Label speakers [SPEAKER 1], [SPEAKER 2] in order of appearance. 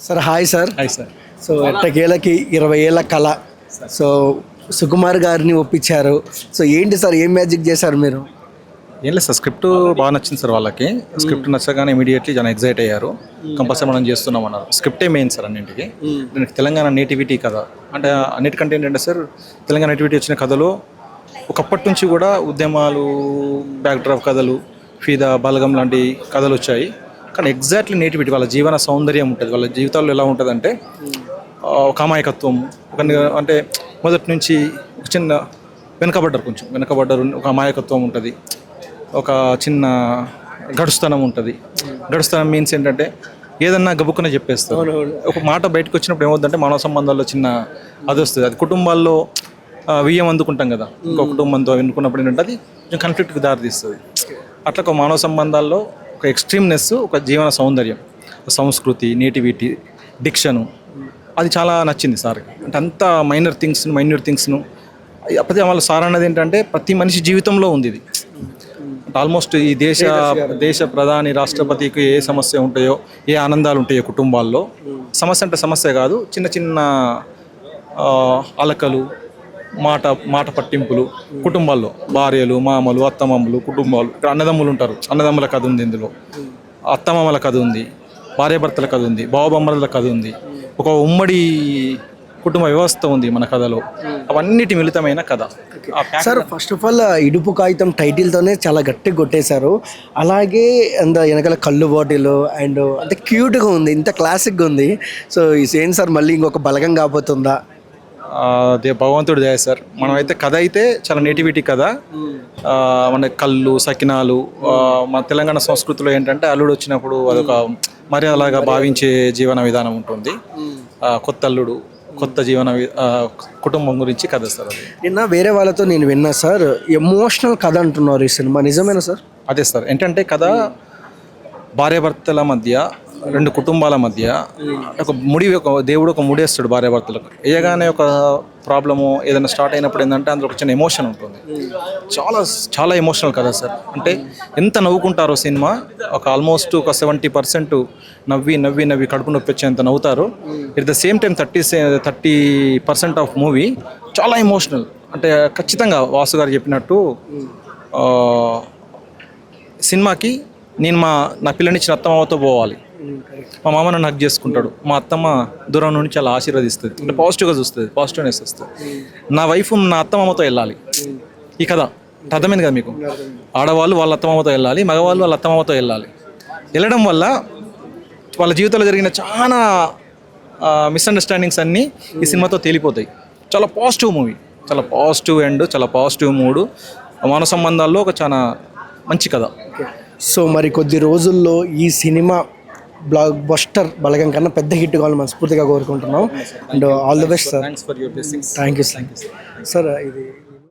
[SPEAKER 1] Sir hi sir.
[SPEAKER 2] Hi sir.
[SPEAKER 1] So ఎట్టకేళ్ళకి 20 ఏళ్ళ కళ. సో సుకుమార్ గారిని ఒప్పించారు. సో ఏంటి సార్, ఏం మ్యాజిక్ చేశారు మీరు?
[SPEAKER 2] ఏం లేదు సార్, స్క్రిప్ట్ బాగా నచ్చింది సార్ వాళ్ళకి. స్క్రిప్ట్ నచ్చగానే ఇమీడియట్లీ చాలా ఎగ్జైట్ అయ్యారు. కంపల్సరీ మనం చేస్తున్నాం అన్నారు. స్క్రిప్టే మెయిన్ సార్ అన్నింటికి. దీనికి తెలంగాణ నేటివిటీ కథ అంటే అన్నిటికంటే ఏంటంటే సార్, తెలంగాణ నేటివిటీ వచ్చిన కథలో ఒకప్పటి నుంచి కూడా ఉద్యమాలు, బ్యాక్డ్రాప్ కథలు, ఫీదా, బలగం లాంటి కథలు వచ్చాయి. కానీ ఎగ్జాక్ట్లీ నేటివిటీ, వాళ్ళ జీవన సౌందర్యం ఉంటుంది. వాళ్ళ జీవితాల్లో ఎలా ఉంటుందంటే ఒక అమాయకత్వం, ఒక అంటే మొదటి నుంచి ఒక చిన్న వెనకబడ్డారు, ఒక అమాయకత్వం ఉంటుంది, ఒక చిన్న గడుస్తనం ఉంటుంది. గడుస్తనం మీన్స్ ఏంటంటే ఏదన్నా గబుక్కున చెప్పేస్తారు. ఒక మాట బయటకు వచ్చినప్పుడు ఏమవుతుందంటే మానవ సంబంధాల్లో చిన్న అది వస్తుంది. అది కుటుంబాల్లో వియ్యం అందుకుంటాం కదా, ఇంకో కుటుంబంతో ఎన్నుకున్నప్పుడు ఏంటంటే అది కొంచెం కన్ఫ్లిక్ట్కి దారితీస్తుంది. అట్లా ఒక మానవ సంబంధాల్లో ఒక ఎక్స్ట్రీమ్నెస్, ఒక జీవన సౌందర్యం, సంస్కృతి, నేటివిటీ, డిక్షను, అది చాలా నచ్చింది సార్. అంటే అంత మైన్యూర్ థింగ్స్ను అప్పటి వాళ్ళ సార్ అన్నది ఏంటంటే ప్రతి మనిషి జీవితంలో ఉంది ఇది. అంటే ఆల్మోస్ట్ ఈ దేశ ప్రధాని, రాష్ట్రపతికి ఏ సమస్య ఉంటాయో, ఏ ఆనందాలు ఉంటాయో కుటుంబాల్లో, సమస్య అంటే సమస్య కాదు, చిన్న చిన్న అలకలు, మాట పట్టింపులు కుటుంబాల్లో, భార్యలు, మామలు, అత్తమామలు, కుటుంబాలు. ఇక్కడ అన్నదమ్ములు ఉంటారు, అన్నదమ్ముల కథ ఉంది ఇందులో, అత్తమామల కథ ఉంది, భార్యాభర్తల కథ ఉంది, బావబొమ్మల కథ ఉంది, ఒక ఉమ్మడి కుటుంబ వ్యవస్థ ఉంది మన కథలో. అవన్నిటి మిళితమైన కథ
[SPEAKER 1] సార్. ఫస్ట్ ఆఫ్ ఆల్ ఇడుపు కాగితం టైటిల్తోనే చాలా గట్టిగా కొట్టేశారు. అలాగే వెనకాల కళ్ళు బాటిల్ అండ్ అంటే క్యూట్గా ఉంది, ఇంత క్లాసిక్గా ఉంది. సో ఏంటి సార్, మళ్ళీ ఇంకొక బలగం కాబోతుందా?
[SPEAKER 2] అదే భగవంతుడు దయ సార్. మనమైతే కథ అయితే చాలా నేటివిటీ కథ. మన కళ్ళు, సకినాలు, మన తెలంగాణ సంస్కృతిలో ఏంటంటే అల్లుడు వచ్చినప్పుడు అదొక మర్యాదలాగా భావించే జీవన విధానం ఉంటుంది. కొత్త అల్లుడు, కొత్త కుటుంబం గురించి కథ సార్. అది
[SPEAKER 1] నిన్న వేరే వాళ్ళతో నేను విన్నా సార్, ఎమోషనల్ కథ అంటున్నారు ఈ సినిమా, నిజమేనా సార్?
[SPEAKER 2] అదే సార్, ఏంటంటే కథ భార్యాభర్తల మధ్య, రెండు కుటుంబాల మధ్య ఒక దేవుడు ఒక ముడేస్తాడు భార్యాభర్తలకు. వేయగానే ఒక ప్రాబ్లము ఏదైనా స్టార్ట్ అయినప్పుడు ఏంటంటే అందులో ఒక చిన్న ఎమోషన్ ఉంటుంది. చాలా చాలా ఎమోషనల్ కదా సార్. అంటే ఎంత నవ్వుకుంటారో సినిమా, ఒక ఆల్మోస్ట్ ఒక 70% నవ్వి కడుపు నొప్పి వచ్చేంత నవ్వుతారు. At the same time 30% of movie చాలా ఎమోషనల్. అంటే ఖచ్చితంగా వాసు గారు చెప్పినట్టు సినిమాకి నేను నా పిల్లనిచ్చిన అత్తమామతో పోవాలి, మా మామ నన్ను హక్ చేసుకుంటాడు, మా అత్తమ్మ దూరం నుండి చాలా ఆశీర్వదిస్తుంది, అంటే పాజిటివ్గా చూస్తుంది, పాజిటివ్నెస్ వస్తుంది. నా వైఫ్ నా అత్తమామతో వెళ్ళాలి. ఈ కథ అర్థమైంది కదా మీకు? ఆడవాళ్ళు వాళ్ళ అత్తమామతో వెళ్ళాలి, మగవాళ్ళు వాళ్ళ అత్తమామతో వెళ్ళాలి. వెళ్ళడం వల్ల వాళ్ళ జీవితంలో జరిగిన చాలా మిస్అండర్స్టాండింగ్స్ అన్నీ ఈ సినిమాతో తేలిపోతాయి. చాలా పాజిటివ్ మూవీ, చాలా పాజిటివ్ ఎండ్, చాలా పాజిటివ్ మూడు, మానవ సంబంధాల్లో ఒక చాలా మంచి కథ.
[SPEAKER 1] సో మరి కొద్ది రోజుల్లో ఈ సినిమా బ్లాక్ బస్టర్ బలగం కన్నా పెద్ద హిట్ కావాలని మనస్ఫూర్తిగా కోరుకుంటున్నాం. And all the best sir.
[SPEAKER 2] Thanks for your blessings.
[SPEAKER 1] Thank you sir. ఇది